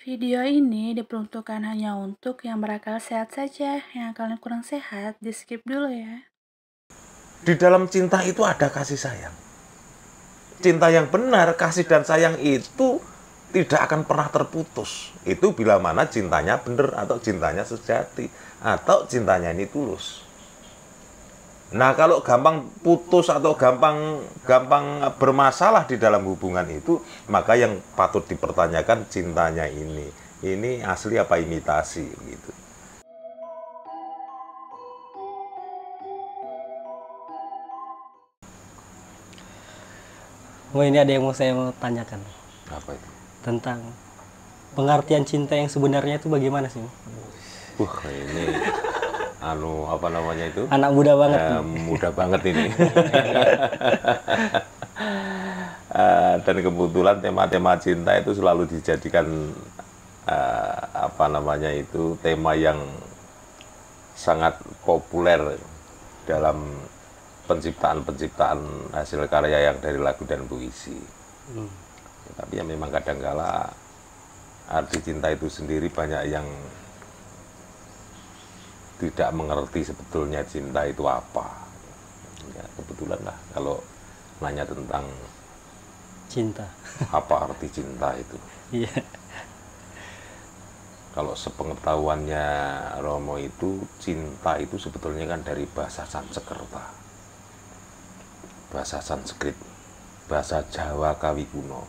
Video ini diperuntukkan hanya untuk yang berakal sehat saja. Yang akalnya kurang sehat, di skip dulu ya. Di dalam cinta itu ada kasih sayang. Cinta yang benar, kasih dan sayang itu tidak akan pernah terputus. Itu bila mana cintanya benar atau cintanya sejati atau cintanya ini tulus. Nah, kalau gampang putus atau gampang bermasalah di dalam hubungan itu, maka yang patut dipertanyakan cintanya ini asli apa imitasi gitu. Oh, ini ada yang mau saya mau tanyakan Apa itu? tentang pengertian cinta yang sebenarnya itu bagaimana sih? Ini apa namanya itu? Anak muda banget. Muda banget ini. Dan kebetulan tema-tema cinta itu selalu dijadikan tema yang sangat populer dalam penciptaan hasil karya yang dari lagu dan puisi. Tapi ya memang kadangkala arti cinta itu sendiri banyak yang tidak mengerti sebetulnya cinta itu apa. Ya, kebetulan lah kalau nanya tentang Cinta. apa arti cinta itu. Iya. Kalau sepengetahuannya Romo itu, cinta itu sebetulnya kan dari bahasa Sanskerta, bahasa Sanskrit, bahasa Jawa Kawi kuno.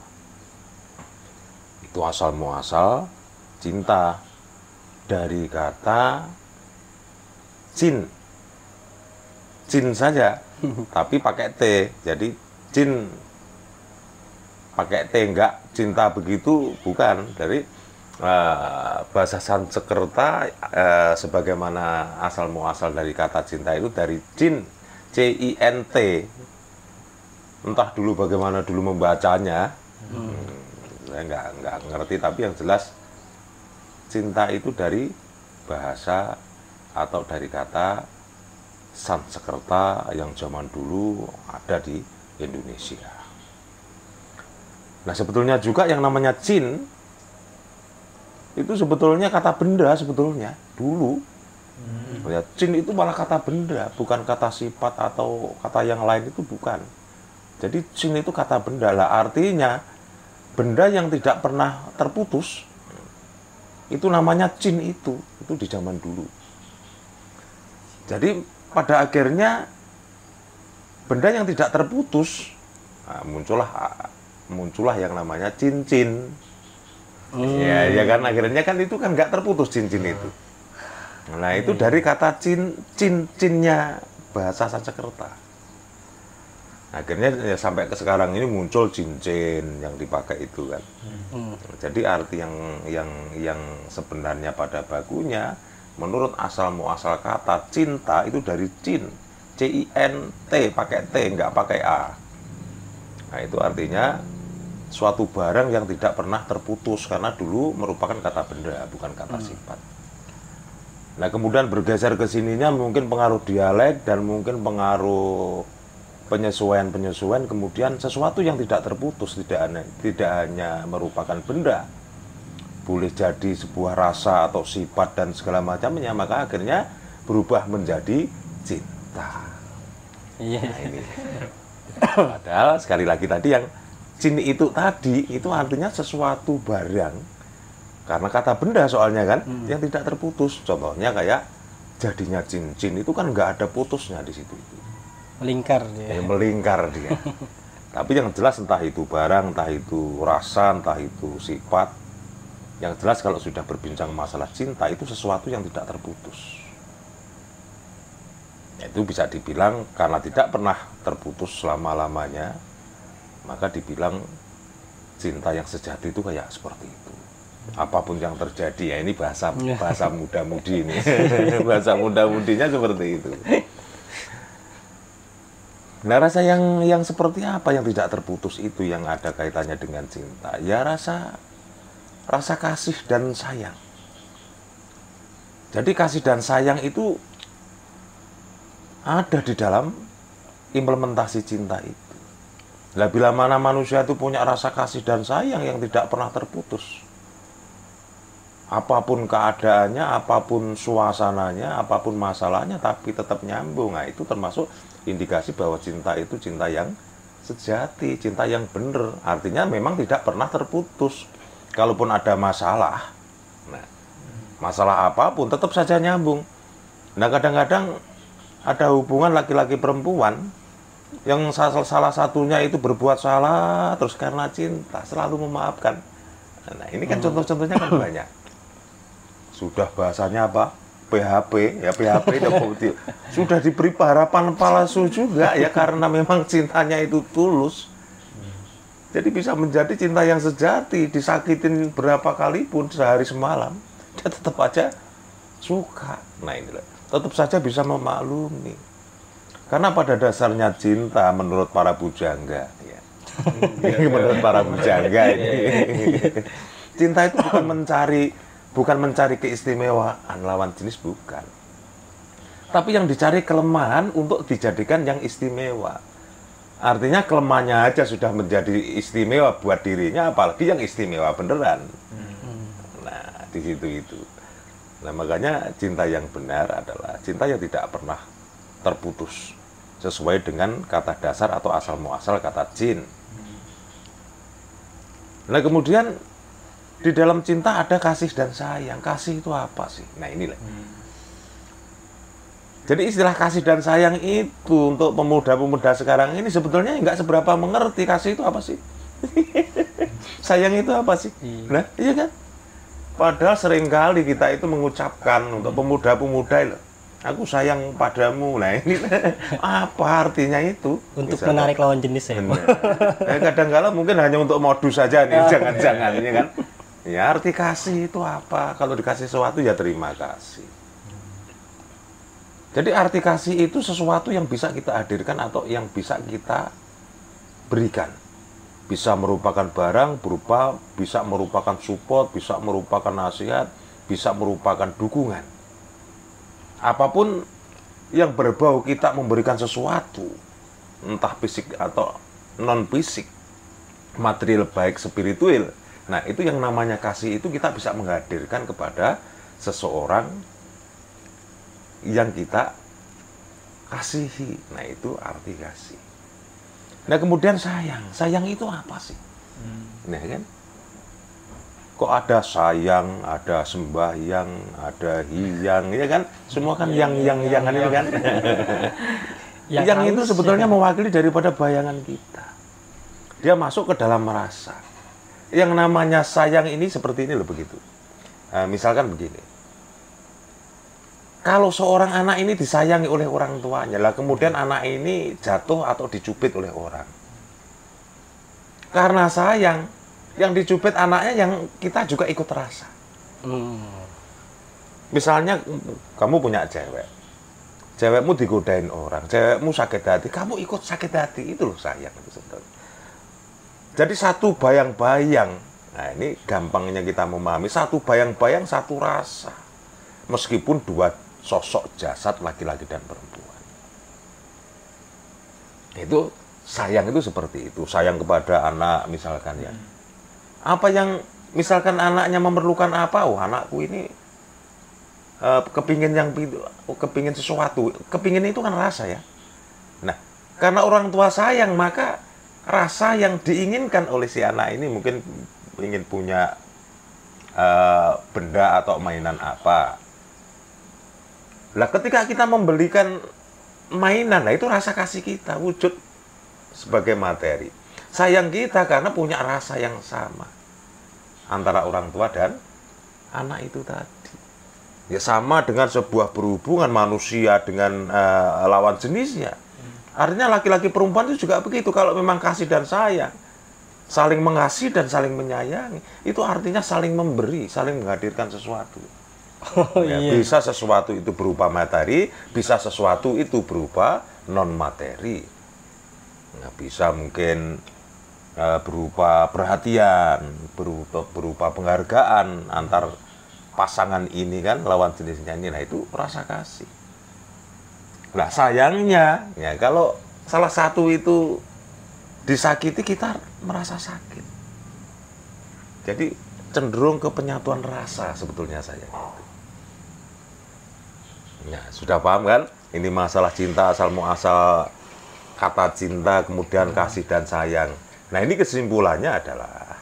Itu asal muasal cinta dari kata cin, cin saja, tapi pakai T. Jadi cin pakai T, enggak cinta begitu, bukan. Dari bahasa Sanskerta, sebagaimana asal muasal dari kata cinta itu dari cin, C-I-N-T. Entah dulu bagaimana dulu membacanya, saya nggak ngerti, tapi yang jelas cinta itu dari bahasa atau dari kata Sanskerta yang zaman dulu ada di Indonesia. Nah, sebetulnya juga yang namanya cin itu sebetulnya kata benda sebetulnya dulu. Ya, cin itu malah kata benda, bukan kata sifat atau kata yang lain, itu bukan. Jadi cin itu kata benda lah, artinya benda yang tidak pernah terputus. Itu namanya cin itu di zaman dulu. Jadi pada akhirnya benda yang tidak terputus, nah, muncullah yang namanya cincin. Ya kan, akhirnya kan itu kan nggak terputus cincin itu. Nah, itu dari kata cincinnya bahasa Sanskerta. Akhirnya ya, sampai ke sekarang ini muncul cincin yang dipakai itu kan. Jadi arti yang sebenarnya pada bakunya menurut asal muasal kata cinta itu dari cin, C-I-N-T, pakai T, nggak pakai A. Nah, itu artinya suatu barang yang tidak pernah terputus, karena dulu merupakan kata benda, bukan kata sifat. Nah, kemudian bergeser ke sininya mungkin pengaruh dialek dan mungkin pengaruh penyesuaian, kemudian sesuatu yang tidak terputus, tidak hanya merupakan benda, boleh jadi sebuah rasa atau sifat dan segala macamnya, maka akhirnya berubah menjadi cinta. Iya. Nah, ini. Padahal sekali lagi tadi yang cin itu tadi itu artinya sesuatu barang, karena kata benda soalnya kan, yang tidak terputus. Contohnya kayak jadinya cincin itu kan nggak ada putusnya di situ. Melingkar dia. Melingkar dia. Tapi yang jelas entah itu barang, entah itu rasa, entah itu sifat, yang jelas kalau sudah berbincang masalah cinta itu sesuatu yang tidak terputus. Itu bisa dibilang karena tidak pernah terputus selama-lamanya, maka dibilang cinta yang sejati itu kayak seperti itu. Apapun yang terjadi, ya ini bahasa muda-mudi ini. Bahasa muda-mudinya seperti itu. Nah, rasa yang seperti apa yang tidak terputus itu yang ada kaitannya dengan cinta? Ya rasa kasih dan sayang. Jadi kasih dan sayang itu ada di dalam implementasi cinta itu. Nah, bila mana manusia itu punya rasa kasih dan sayang yang tidak pernah terputus, apapun keadaannya, apapun suasananya, apapun masalahnya, tapi tetap nyambung. Nah, itu termasuk indikasi bahwa cinta itu cinta yang sejati, cinta yang benar. Artinya memang tidak pernah terputus. Kalaupun ada masalah, nah, masalah apapun tetap saja nyambung. Nah, kadang-kadang ada hubungan laki-laki perempuan yang salah satunya itu berbuat salah, terus karena cinta selalu memaafkan. Nah, ini kan contoh-contohnya kan banyak. Sudah bahasanya apa? PHP, ya PHP itu sudah diberi harapan palsu juga ya, karena memang cintanya itu tulus. Jadi bisa menjadi cinta yang sejati, disakitin berapa kali pun sehari semalam, dia tetap aja suka. Nah inilah, tetap saja bisa memaklumi. Karena pada dasarnya cinta menurut para bujangga, ya. Menurut para bujangga ini, cinta itu bukan mencari keistimewaan lawan jenis, bukan. Tapi yang dicari kelemahan untuk dijadikan yang istimewa. Artinya kelemahannya aja sudah menjadi istimewa buat dirinya, apalagi yang istimewa beneran. Nah, di situ itu. Nah, makanya cinta yang benar adalah cinta yang tidak pernah terputus. Sesuai dengan kata dasar atau asal muasal kata jin. Nah, kemudian di dalam cinta ada kasih dan sayang. Kasih itu apa sih? Nah, inilah. Jadi istilah kasih dan sayang itu untuk pemuda-pemuda sekarang ini sebetulnya nggak seberapa mengerti kasih itu apa sih. Sayang itu apa sih? Nah, iya kan? Padahal seringkali kita itu mengucapkan untuk pemuda-pemuda, aku sayang padamu. Nah, ini apa artinya itu? Untuk misalnya, menarik lawan jenis ya. Kadang-kadang mungkin hanya untuk modus saja nih, jangan-jangan ya kan. Ya, arti kasih itu apa? Kalau dikasih sesuatu ya terima kasih. Jadi arti kasih itu sesuatu yang bisa kita hadirkan atau yang bisa kita berikan. Bisa merupakan barang, bisa merupakan support, bisa merupakan nasihat, bisa merupakan dukungan. Apapun yang berbau kita memberikan sesuatu, entah fisik atau non-fisik, material baik spiritual. Nah, itu yang namanya kasih, itu kita bisa menghadirkan kepada seseorang yang kita kasihi. Nah, itu arti kasih. Nah, kemudian sayang. Sayang itu apa sih? Nah, kan? Kok ada sayang, ada sembahyang, ada hiyang, ya kan? Semua kan yang ini kan. Yang itu sebetulnya mewakili daripada bayangan kita. Dia masuk ke dalam rasa. Yang namanya sayang ini seperti ini loh, begitu. Misalkan begini. Kalau seorang anak ini disayangi oleh orang tuanya, lah kemudian anak ini jatuh atau dicubit oleh orang. Karena sayang, yang dicubit anaknya yang kita juga ikut rasa. Misalnya kamu punya cewek, cewekmu digodain orang, cewekmu sakit hati, kamu ikut sakit hati, itu loh sayang itu sebetulnya. Jadi satu bayang-bayang, nah ini gampangnya kita memahami, satu bayang-bayang, satu rasa. Meskipun dua sosok jasad laki-laki dan perempuan. Itu sayang itu seperti itu, sayang kepada anak misalkan ya. Apa yang misalkan anaknya memerlukan apa, oh anakku ini kepingin sesuatu, kepingin itu kan rasa ya. Nah, karena orang tua sayang, maka rasa yang diinginkan oleh si anak ini mungkin ingin punya benda atau mainan apa. Lah ketika kita membelikan mainan, nah itu rasa kasih kita wujud sebagai materi. Sayang kita karena punya rasa yang sama antara orang tua dan anak itu tadi. Ya sama dengan sebuah berhubungan manusia dengan lawan jenisnya. Artinya laki-laki perempuan itu juga begitu. Kalau memang kasih dan sayang, saling mengasihi dan saling menyayangi, itu artinya saling memberi, saling menghadirkan sesuatu. Ya, bisa sesuatu itu berupa materi, bisa sesuatu itu berupa non materi. Nah, bisa mungkin berupa perhatian, berupa penghargaan antar pasangan ini kan, lawan jenisnya ini. Nah, itu rasa kasih. Nah, sayangnya ya kalau salah satu itu disakiti, kita merasa sakit. Jadi cenderung ke penyatuan rasa sebetulnya sayang itu. Ya, sudah paham kan? Ini masalah cinta asal muasal kata cinta, kemudian kasih dan sayang. Nah, ini kesimpulannya adalah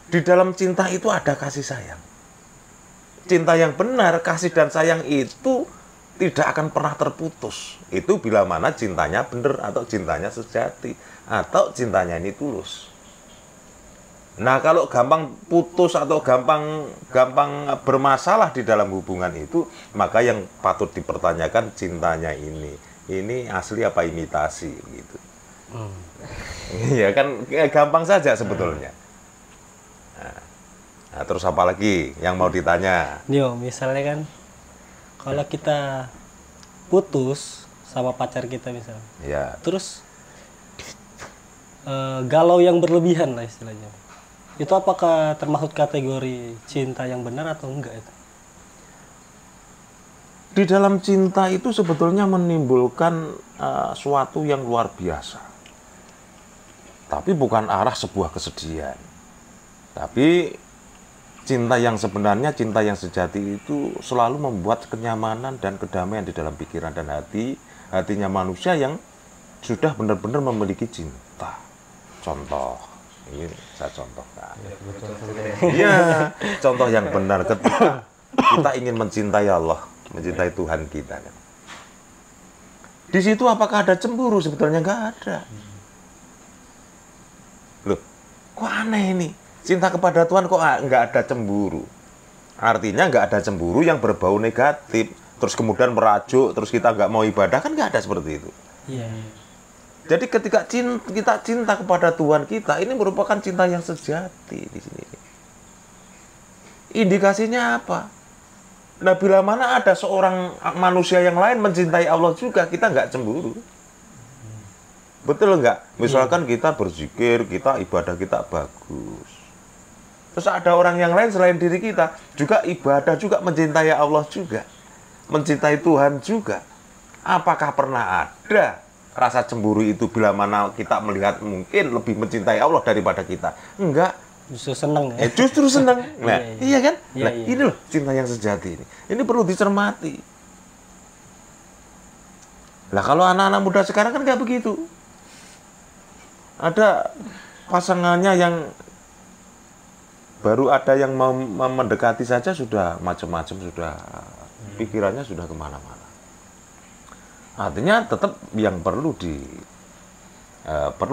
di dalam cinta itu ada kasih sayang. Cinta yang benar, kasih dan sayang itu tidak akan pernah terputus. Itu bila mana cintanya benar atau cintanya sejati atau cintanya ini tulus. Nah, kalau gampang putus atau gampang bermasalah di dalam hubungan itu, maka yang patut dipertanyakan cintanya ini asli apa imitasi gitu. Iya kan gampang saja sebetulnya. Nah, terus apa lagi yang mau ditanya? Nio, misalnya kan kalau kita putus sama pacar kita misalnya, Ya, terus galau yang berlebihan lah istilahnya. Itu apakah termasuk kategori cinta yang benar atau enggak itu? di dalam cinta itu sebetulnya menimbulkan suatu yang luar biasa. Tapi bukan arah sebuah kesedihan. Tapi cinta yang sebenarnya, cinta yang sejati itu selalu membuat kenyamanan dan kedamaian di dalam pikiran dan hatinya manusia yang sudah benar-benar memiliki cinta. Contoh, ini saya contohkan. Iya, contoh yang benar ketika kita ingin mencintai Allah, mencintai Tuhan kita. Kan. Di situ apakah ada cemburu? Sebetulnya nggak ada. Loh, kok aneh ini? Cinta kepada Tuhan kok nggak ada cemburu? Artinya nggak ada cemburu yang berbau negatif, terus kemudian merajuk, terus kita nggak mau ibadah, kan nggak ada seperti itu. Iya. Jadi ketika kita cinta kepada Tuhan kita, ini merupakan cinta yang sejati di sini. Indikasinya apa? Nah, bila mana ada seorang manusia yang lain mencintai Allah juga, kita nggak cemburu. Betul nggak? Misalkan kita berzikir, kita ibadah kita bagus. Terus ada orang yang lain selain diri kita, juga ibadah juga, mencintai Allah juga. Mencintai Tuhan juga. Apakah pernah ada rasa cemburu itu bila mana kita melihat mungkin lebih mencintai Allah daripada kita? Enggak. Justru senang ya? Justru senang. Nah, iya kan? Iya, Nah, iya. ini loh cinta yang sejati ini. Ini perlu dicermati. Nah, kalau anak-anak muda sekarang kan nggak begitu. Ada pasangannya yang baru ada yang mau mendekati saja sudah macam-macam, sudah pikirannya sudah kemana-mana. Artinya tetap yang perlu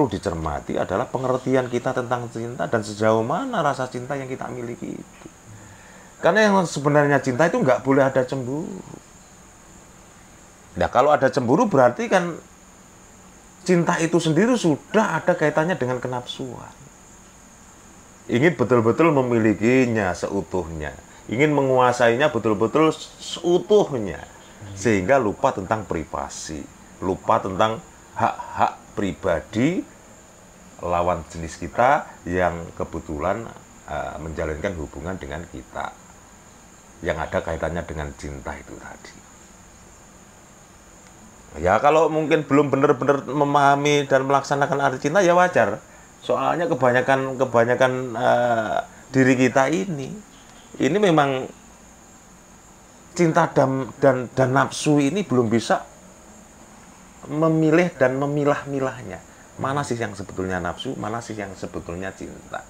dicermati adalah pengertian kita tentang cinta dan sejauh mana rasa cinta yang kita miliki itu. Karena yang sebenarnya cinta itu nggak boleh ada cemburu. Nah, kalau ada cemburu berarti kan cinta itu sendiri sudah ada kaitannya dengan kenapsuan. Ingin betul-betul memilikinya seutuhnya. Ingin menguasainya betul-betul seutuhnya. Sehingga lupa tentang privasi. Lupa tentang hak-hak pribadi lawan jenis kita yang kebetulan menjalankan hubungan dengan kita. Yang ada kaitannya dengan cinta itu tadi. Ya kalau mungkin belum benar-benar memahami dan melaksanakan arti cinta ya wajar. Soalnya kebanyakan diri kita ini memang cinta dan nafsu ini belum bisa memilih dan memilah-milahnya. Mana sih yang sebetulnya nafsu, mana sih yang sebetulnya cinta.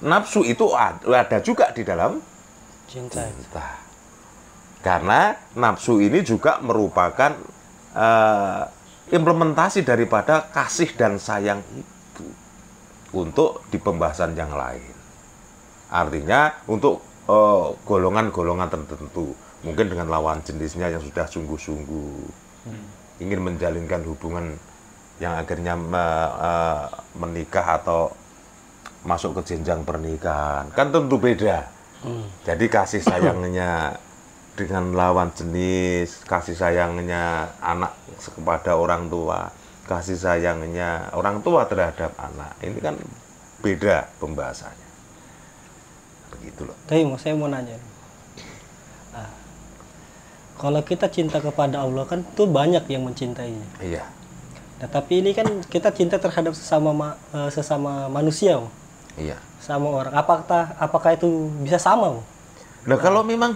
Nafsu itu ada juga di dalam Cinta. Karena nafsu ini juga merupakan implementasi daripada kasih dan sayang itu untuk di pembahasan yang lain. Artinya untuk golongan-golongan tertentu, mungkin dengan lawan jenisnya yang sudah sungguh-sungguh ingin menjalinkan hubungan yang akhirnya menikah atau masuk ke jenjang pernikahan, kan tentu beda. Jadi kasih sayangnya dengan lawan jenis, kasih sayangnya anak kepada orang tua, kasih sayangnya orang tua terhadap anak, ini kan beda pembahasannya. Begitu loh. Tapi saya mau nanya. Nah, kalau kita cinta kepada Allah kan tuh banyak yang mencintainya. Iya. Nah, tapi ini kan kita cinta terhadap sesama manusia. Iya. sama orang. Apakah itu bisa sama, Bung? Nah, kalau memang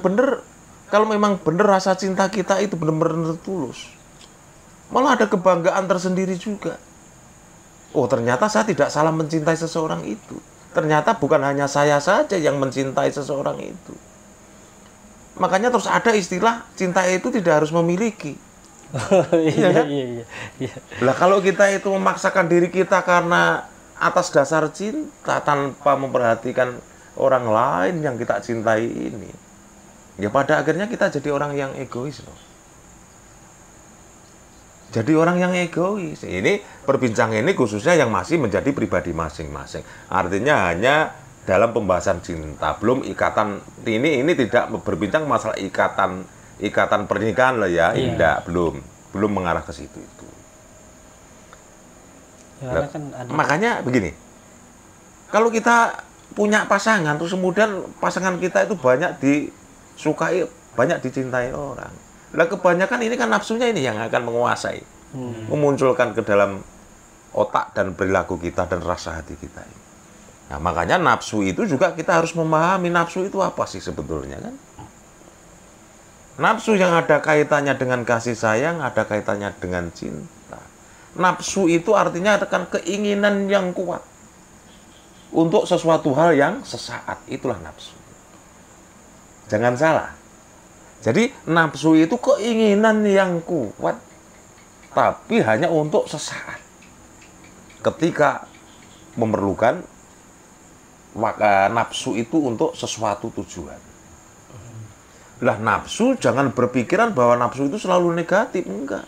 bener rasa cinta kita itu benar-benar tulus, malah ada kebanggaan tersendiri juga. Oh, ternyata saya tidak salah mencintai seseorang itu. Ternyata bukan hanya saya saja yang mencintai seseorang itu. Makanya terus ada istilah cinta itu tidak harus memiliki. Iya, kan? iya. Lah kalau kita itu memaksakan diri kita karena atas dasar cinta tanpa memperhatikan orang lain yang kita cintai ini, ya pada akhirnya kita jadi orang yang egois loh. Jadi orang yang egois. Ini perbincangan ini khususnya yang masih menjadi pribadi masing-masing. Artinya hanya dalam pembahasan cinta, belum ikatan. Ini tidak berbincang masalah ikatan pernikahan loh ya. Iya. Tidak, belum mengarah ke situ itu. Ya, Lah, kan ada. makanya begini. Kalau kita punya pasangan terus kemudian pasangan kita itu banyak disukai, banyak dicintai orang. Lah kebanyakan ini kan nafsunya ini yang akan menguasai, memunculkan ke dalam otak dan perilaku kita dan rasa hati kita ini. Nah, makanya nafsu itu juga kita harus memahami nafsu itu apa sih sebetulnya kan? Nafsu yang ada kaitannya dengan kasih sayang, ada kaitannya dengan cinta. Nafsu itu artinya akan keinginan yang kuat untuk sesuatu hal yang sesaat, itulah nafsu. Jangan salah. Jadi nafsu itu keinginan yang kuat, tapi hanya untuk sesaat. Ketika memerlukan, maka nafsu itu untuk sesuatu tujuan. Lah nafsu jangan berpikiran bahwa nafsu itu selalu negatif, enggak.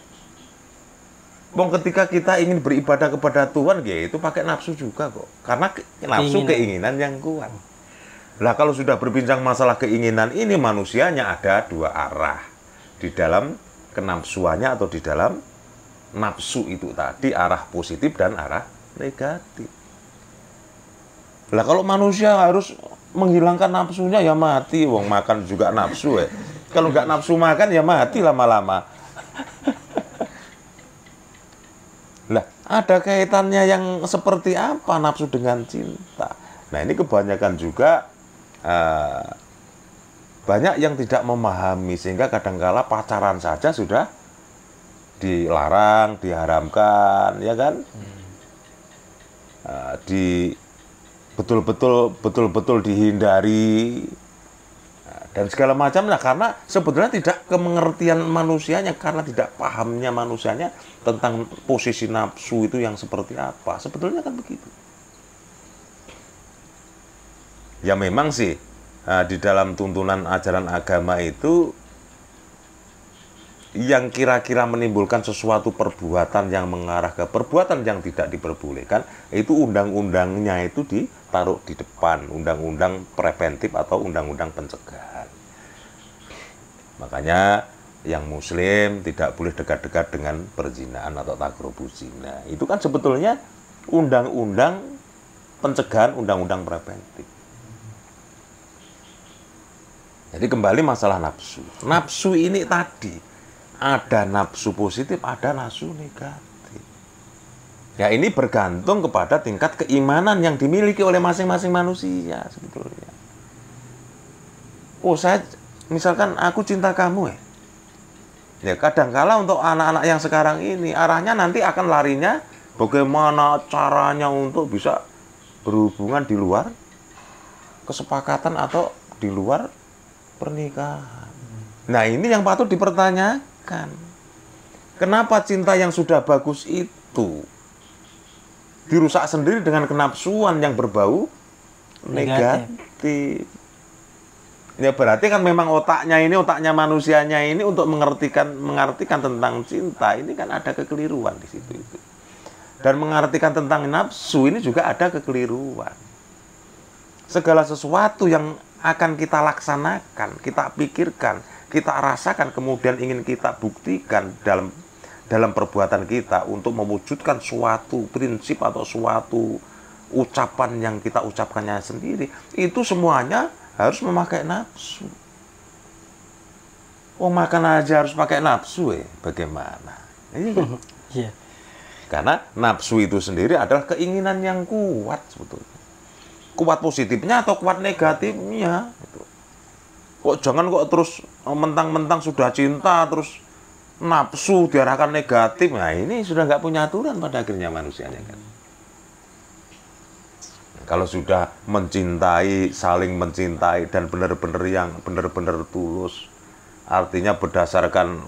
Bang, ketika kita ingin beribadah kepada Tuhan, ya itu pakai nafsu juga kok. Karena nafsu keinginan yang kuat. Lah kalau sudah berbincang masalah keinginan ini, manusianya ada dua arah. Di dalam kenafsuannya atau di dalam nafsu itu tadi, arah positif dan arah negatif. Lah kalau manusia harus menghilangkan nafsunya ya mati, wong makan juga nafsu ya. Kalau nggak nafsu makan ya mati lama-lama. Lah ada kaitannya yang seperti apa nafsu dengan cinta? Nah ini kebanyakan juga banyak yang tidak memahami, sehingga kadangkala pacaran saja sudah dilarang, diharamkan, ya kan? Betul-betul dihindari dan segala macam. Nah, karena sebetulnya tidak kemengertian manusianya, karena tidak pahamnya manusianya tentang posisi nafsu itu yang seperti apa. Sebetulnya kan begitu. Ya memang sih di dalam tuntunan ajaran agama itu yang kira-kira menimbulkan sesuatu perbuatan yang mengarah ke perbuatan yang tidak diperbolehkan, itu undang-undangnya itu ditaruh di depan, undang-undang preventif atau undang-undang pencegahan. Makanya yang muslim tidak boleh dekat-dekat dengan perzinahan atau takrobus zina. Itu kan sebetulnya undang-undang pencegahan, undang-undang preventif. Jadi kembali masalah nafsu. Nafsu ini tadi ada nafsu positif, ada nafsu negatif. Ya ini bergantung kepada tingkat keimanan yang dimiliki oleh masing-masing manusia sebetulnya. Oh saya, misalkan aku cinta kamu ya. Ya kadangkala untuk anak-anak yang sekarang ini arahnya nanti akan larinya bagaimana caranya untuk bisa berhubungan di luar kesepakatan atau di luar pernikahan. Nah ini yang patut dipertanyakan. Kenapa cinta yang sudah bagus itu dirusak sendiri dengan kenafsuan yang berbau negatif? Ya berarti kan memang otaknya manusianya ini untuk mengartikan tentang cinta ini kan ada kekeliruan di situ itu. Dan mengartikan tentang nafsu ini juga ada kekeliruan. Segala sesuatu yang akan kita laksanakan, kita pikirkan, kita rasakan, kemudian ingin kita buktikan dalam perbuatan kita untuk mewujudkan suatu prinsip atau suatu ucapan yang kita ucapkannya sendiri, itu semuanya harus memakai nafsu. Oh makan aja harus pakai nafsu ya, bagaimana? Karena nafsu itu sendiri adalah keinginan yang kuat sebetulnya. kuat positifnya atau kuat negatifnya. Kok jangan kok terus mentang-mentang sudah cinta terus nafsu diarahkan negatif. Nah ini sudah nggak punya aturan pada akhirnya manusianya kan. Kalau sudah mencintai, saling mencintai dan benar-benar yang benar-benar tulus, artinya berdasarkan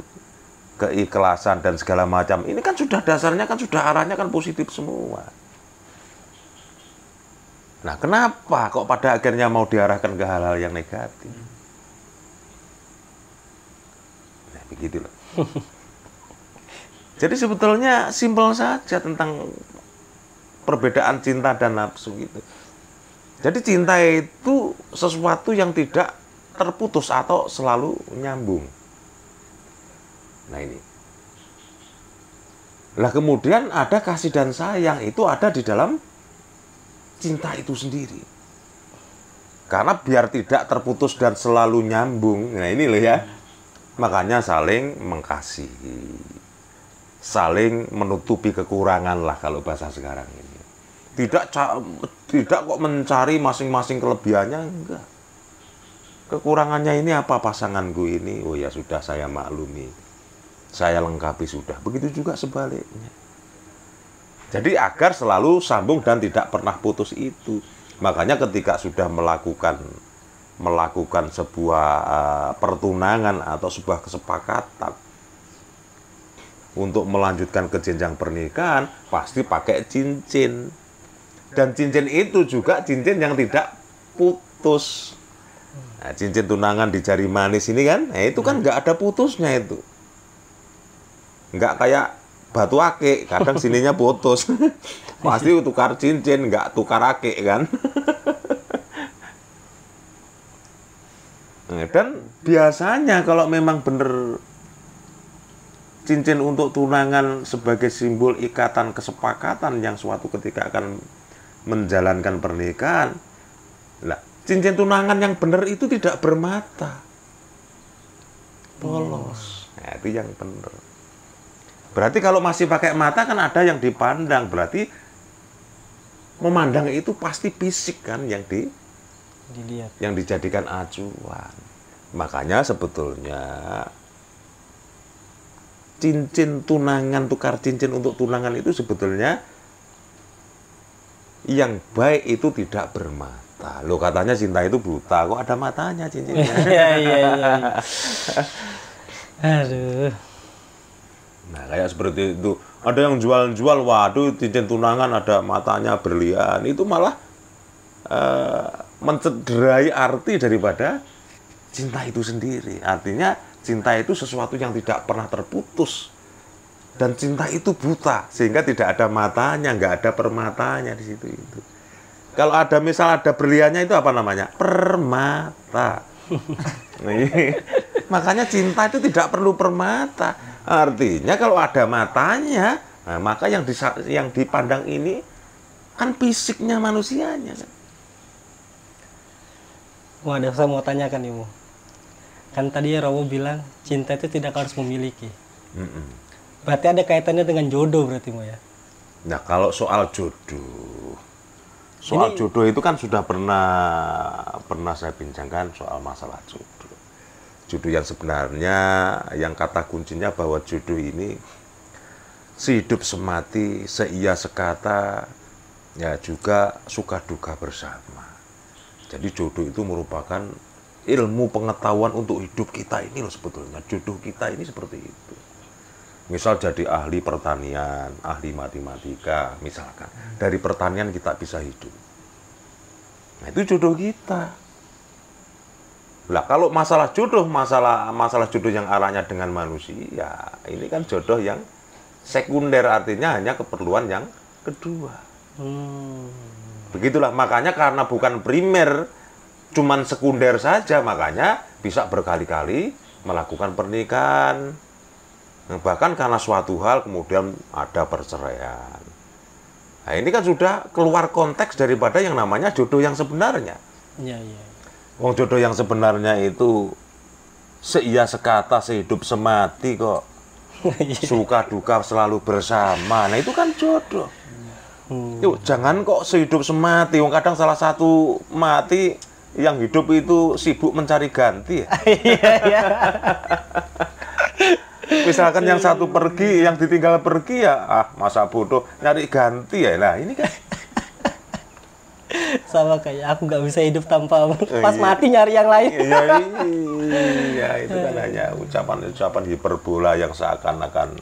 keikhlasan dan segala macam, ini kan sudah dasarnya kan sudah arahnya kan positif semua. Nah kenapa kok pada akhirnya mau diarahkan ke hal-hal yang negatif? Nah begitulah. Jadi sebetulnya simpel saja tentang perbedaan cinta dan nafsu gitu. Jadi cinta itu sesuatu yang tidak terputus atau selalu nyambung. Nah ini. Lah kemudian ada kasih dan sayang, itu ada di dalam cinta itu sendiri. Karena biar tidak terputus dan selalu nyambung. Nah ini loh ya. Makanya saling mengasihi. Saling menutupi kekurangan lah kalau bahasa sekarang ini. Tidak kok mencari masing-masing kelebihannya, enggak. Kekurangannya ini apa pasanganku ini? Oh ya sudah, saya maklumi. Saya lengkapi sudah. Begitu juga sebaliknya. Jadi agar selalu sambung dan tidak pernah putus itu. Makanya ketika sudah melakukan sebuah pertunangan atau sebuah kesepakatan untuk melanjutkan ke jenjang pernikahan, pasti pakai cincin. Dan cincin itu juga cincin yang tidak putus. Nah, cincin tunangan di jari manis ini kan, nah itu kan nggak ada putusnya itu. Nggak kayak batu akik, kadang sininya putus. Pasti tukar cincin, nggak tukar akik kan. Nah, dan biasanya kalau memang bener cincin untuk tunangan sebagai simbol ikatan kesepakatan yang suatu ketika akan menjalankan pernikahan, lah cincin tunangan yang benar itu tidak bermata, polos. Nah, itu yang benar. Berarti kalau masih pakai mata kan ada yang dipandang, berarti memandang itu pasti fisik kan yang Dilihat. yang dijadikan acuan. Makanya sebetulnya cincin tunangan, tukar cincin untuk tunangan itu sebetulnya yang baik itu tidak bermata. Loh katanya cinta itu buta, kok ada matanya cincinnya? Iya. Aduh. Nah kayak seperti itu. Ada yang jual-jual, waduh cincin tunangan ada matanya berlian. Itu malah mencederai arti daripada cinta itu sendiri. Artinya cinta itu sesuatu yang tidak pernah terputus. Dan cinta itu buta, sehingga tidak ada matanya, nggak ada permatanya di situ itu. Kalau ada misal ada berliannya itu apa namanya? Permata. Makanya cinta itu tidak perlu permata. Artinya kalau ada matanya, nah, maka yang dipandang ini kan fisiknya manusianya. Waduh, saya mau tanyakan Ibu. Kan tadi Romo bilang cinta itu tidak harus memiliki. Berarti ada kaitannya dengan jodoh berarti Mo ya? Nah kalau soal jodoh, jodoh itu kan sudah pernah saya bincangkan soal masalah jodoh. Jodoh yang sebenarnya, yang kata kuncinya bahwa jodoh ini sehidup semati, seia sekata, ya juga suka duka bersama. Jadi jodoh itu merupakan ilmu pengetahuan untuk hidup kita ini loh sebetulnya. Jodoh kita ini seperti itu. Misal jadi ahli pertanian, ahli matematika, misalkan. Dari pertanian kita bisa hidup. Nah itu jodoh kita. Lah kalau masalah jodoh, masalah jodoh yang arahnya dengan manusia, ini kan jodoh yang sekunder, artinya hanya keperluan yang kedua. Begitulah, makanya karena bukan primer, cuman sekunder saja, makanya bisa berkali-kali melakukan pernikahan. Bahkan karena suatu hal kemudian ada perceraian. Nah ini kan sudah keluar konteks daripada yang namanya jodoh yang sebenarnya. Iya. Wong jodoh yang sebenarnya itu seia sekata, sehidup semati kok. Suka duka selalu bersama. Nah itu kan jodoh. Yuk, jangan kok sehidup semati. Wong kadang salah satu mati, yang hidup itu sibuk mencari ganti. Iya, iya. Misalkan yang satu pergi, yang ditinggal pergi ya, masa bodoh nyari ganti ya. Nah, ini kan Sama kayak aku nggak bisa hidup tanpa pas Iya. mati nyari yang lain. iya, itu kan hanya ucapan-ucapan hiperbola yang seakan-akan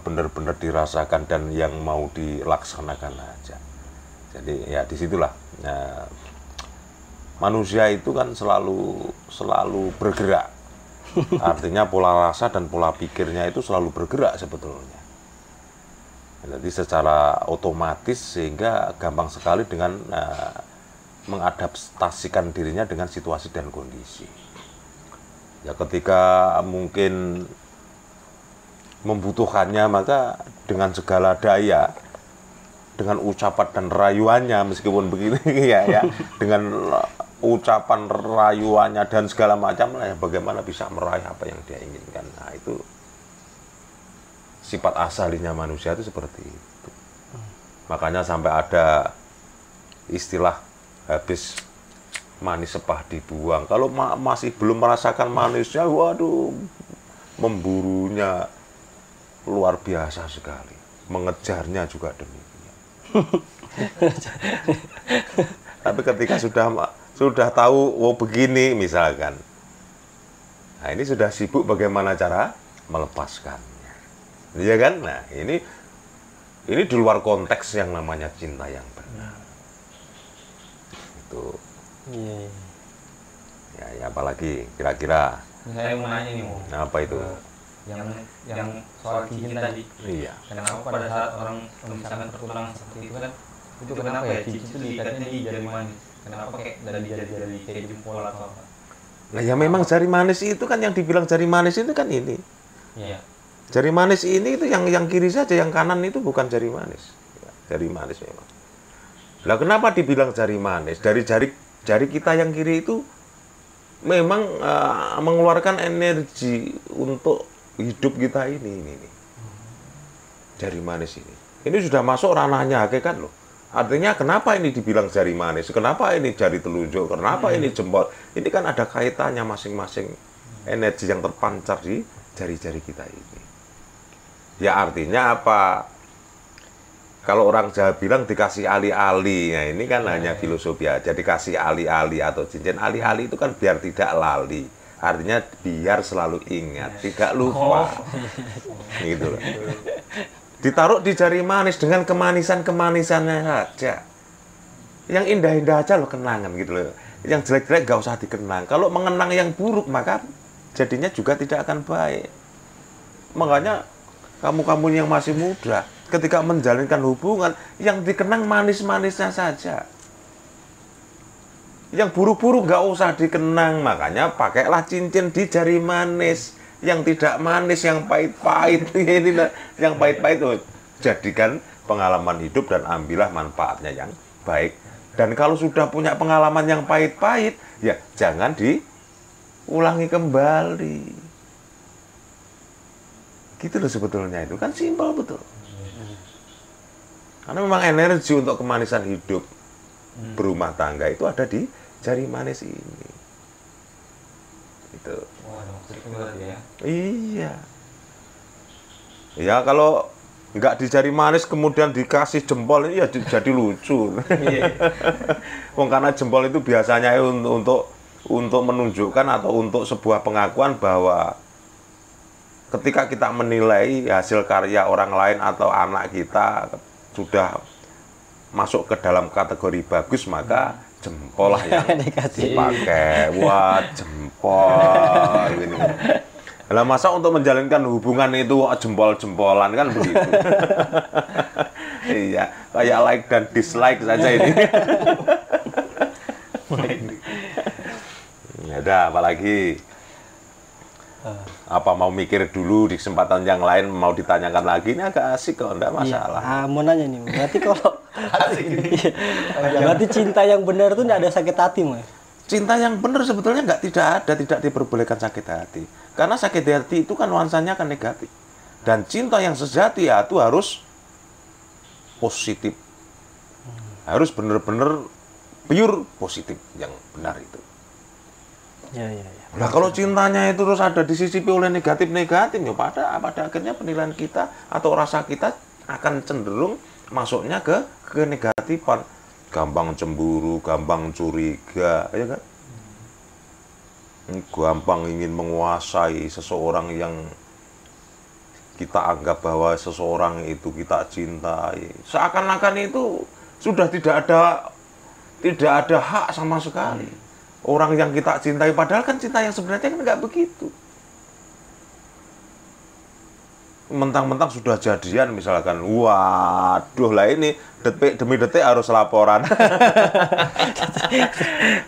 benar-benar dirasakan dan yang mau dilaksanakan aja. Jadi ya disitulah manusia itu kan selalu bergerak. Artinya pola rasa dan pola pikirnya itu selalu bergerak sebetulnya. Jadi secara otomatis sehingga gampang sekali dengan mengadaptasikan dirinya dengan situasi dan kondisi. Ya ketika mungkin membutuhkannya maka dengan segala daya, dengan ucapan dan rayuannya meskipun begini ya dengan ucapan rayuannya dan segala macam lah ya, bagaimana bisa meraih apa yang dia inginkan. Nah, itu sifat asalinya manusia itu seperti itu. Makanya sampai ada istilah habis manis sepah dibuang. Kalau masih belum merasakan manisnya, waduh, memburunya luar biasa sekali. Mengejarnya juga demikian. Tapi ketika sudah tahu, oh begini misalkan, nah ini sudah sibuk bagaimana cara melepaskannya, iya kan? Nah ini di luar konteks yang namanya cinta yang benar. Itu, Iya. ya apalagi kira-kira. Saya mau nanya nih, Mo. Nah, apa itu? Yang soal cincin tadi. Iya. Kenapa pada saat orang misalkan tertulang seperti itu kan, itu kenapa ya cincin itu diikatnya di jari manis? Kenapa kayak dari jari-jari kayak jempol atau apa? Nah ya memang jari manis itu kan yang dibilang jari manis itu kan ini. Iya. Jari manis ini itu yang kiri saja, yang kanan itu bukan jari manis. Ya, jari manis memang. Lah kenapa dibilang jari manis? Dari jari kita yang kiri itu memang mengeluarkan energi untuk hidup kita ini. Jari manis ini. Ini sudah masuk ranahnya hakikat loh. Artinya kenapa ini dibilang jari manis? Kenapa ini jari telunjuk? Kenapa ini jempol? Ini kan ada kaitannya masing-masing energi yang terpancar di jari-jari kita ini. Ya artinya apa? Kalau orang Jawa bilang dikasih ali-ali, nah ini kan hanya filosofi aja. Dikasih ali-ali atau cincin ali-ali itu kan biar tidak lali. Artinya biar selalu ingat, tidak lupa. Gitu loh. Ditaruh di jari manis dengan kemanisan-kemanisannya saja. Yang indah-indah aja loh kenangan gitu loh. Yang jelek-jelek nggak usah dikenang. Kalau mengenang yang buruk maka jadinya juga tidak akan baik. Makanya kamu-kamu yang masih muda, ketika menjalinkan hubungan, yang dikenang manis-manisnya saja. Yang buruk-buruk nggak usah dikenang. Makanya pakailah cincin di jari manis. Yang tidak manis, yang pahit-pahit, ini yang pahit-pahit itu jadikan pengalaman hidup dan ambillah manfaatnya yang baik. Dan kalau sudah punya pengalaman yang pahit-pahit, ya jangan diulangi kembali. Gitu loh sebetulnya, itu kan simpel betul. Karena memang energi untuk kemanisan hidup berumah tangga itu ada di jari manis ini. Itu. Wah, maksudnya berarti ya. Iya. Ya kalau nggak di jari manis kemudian dikasih jempol ini ya jadi lucu. Wong karena jempol itu biasanya untuk menunjukkan atau untuk sebuah pengakuan bahwa ketika kita menilai hasil karya orang lain atau anak kita sudah masuk ke dalam kategori bagus, maka jempol lah yang dipakai. Wah, jempol ini. Lah masa untuk menjalinkan hubungan itu jempol-jempolan kan begitu. Iya, kayak like dan dislike saja ini. Ya udah, apalagi apa mau mikir dulu di kesempatan yang lain mau ditanyakan lagi, ini agak asik kok, enggak masalah. Iya. Mau nanya nih, berarti kalau berarti cinta yang benar itu nggak ada sakit hati, Mas? Cinta yang benar sebetulnya tidak diperbolehkan sakit hati. Karena sakit hati itu kan nuansanya kan negatif. Dan cinta yang sejati ya itu harus positif. Harus benar-benar pure positif yang benar itu. Ya, ya, ya. Nah kalau cintanya itu terus ada disisipi oleh negatif-negatif, ya pada akhirnya penilaian kita atau rasa kita akan cenderung masuknya ke negatifan. Gampang cemburu, gampang curiga, ya kan? Gampang ingin menguasai seseorang yang kita anggap bahwa seseorang itu kita cintai. Seakan-akan itu sudah tidak ada hak sama sekali. Orang yang kita cintai, padahal kan cinta yang sebenarnya kan nggak begitu. Mentang-mentang sudah jadian misalkan, waduh lah ini detik demi detik harus laporan.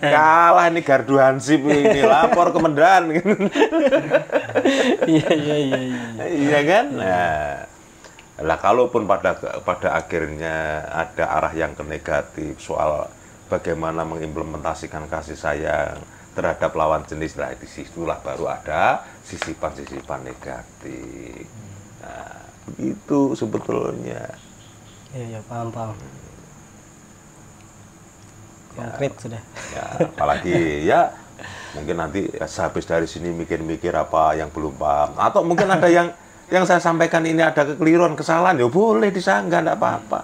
Kalah ini gardu hansip ini, lapor ke Medan. Iya, iya, iya, iya. Iya kan? Nah, lah kalaupun pada akhirnya ada arah yang ke negatif soal bagaimana mengimplementasikan kasih sayang terhadap lawan jenis, lah disitulah baru ada sisipan-sisipan negatif. Nah, begitu sebetulnya. Iya, ya, paham, paham. Konkret sudah. Ya, apalagi ya mungkin nanti sehabis dari sini mikir-mikir apa yang belum paham, atau mungkin ada yang saya sampaikan ini ada kekeliruan, kesalahan, ya boleh disanggah, enggak apa-apa.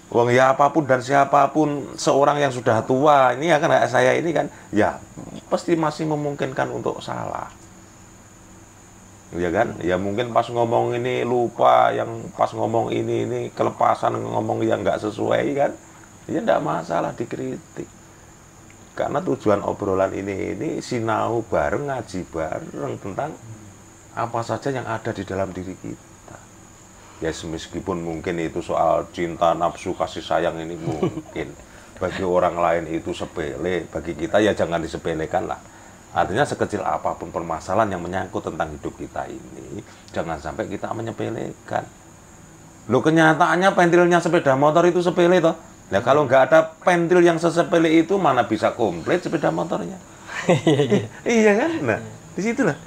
Wong ya apapun dan siapapun seorang yang sudah tua ini ya kan, saya ini kan ya pasti masih memungkinkan untuk salah. Ya kan? Ya mungkin pas ngomong ini lupa, yang pas ngomong ini kelepasan ngomong yang nggak sesuai kan. Ya enggak masalah dikritik. Karena tujuan obrolan ini sinau bareng, ngaji bareng tentang apa saja yang ada di dalam diri kita. Ya meskipun mungkin itu soal cinta, nafsu, kasih sayang ini mungkin bagi orang lain itu sepele, bagi kita ya jangan disepelekan lah. Artinya sekecil apapun permasalahan yang menyangkut tentang hidup kita ini, jangan sampai kita menyepelekan. Loh kenyataannya pentilnya sepeda motor itu sepele toh. Nah kalau nggak ada pentil yang sesepele itu, mana bisa komplit sepeda motornya? Iya kan? Nah, disitulah.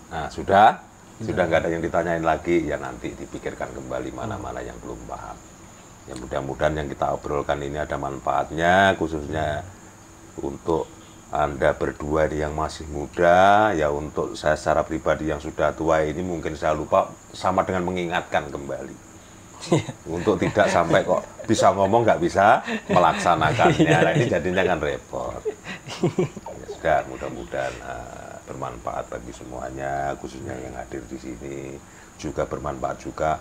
Nah, sudah nggak ada yang ditanyain lagi, ya nanti dipikirkan kembali mana-mana yang belum paham. Ya mudah-mudahan yang kita obrolkan ini ada manfaatnya, khususnya untuk Anda berdua yang masih muda, ya untuk saya secara pribadi yang sudah tua ini mungkin saya lupa, sama dengan mengingatkan kembali. Untuk tidak sampai kok bisa ngomong nggak bisa melaksanakannya, nah, ini jadinya kan repot. Ya sudah, mudah-mudahan bermanfaat bagi semuanya, khususnya yang hadir di sini, juga bermanfaat juga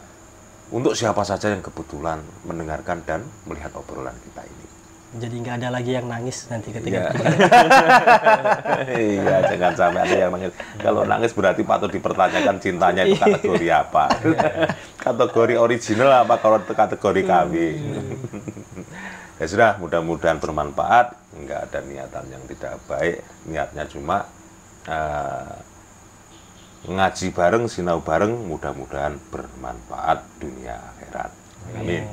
untuk siapa saja yang kebetulan mendengarkan dan melihat obrolan kita ini. Jadi nggak ada lagi yang nangis nanti ketika Iya, jangan sampai ada yang nangis. Kalau nangis berarti patut dipertanyakan cintanya itu kategori apa. Kategori original apa kalau kategori kambing. Ya sudah, mudah-mudahan bermanfaat. Nggak ada niatan yang tidak baik. Niatnya cuma ngaji bareng, sinau bareng, mudah-mudahan bermanfaat dunia akhirat. Amin.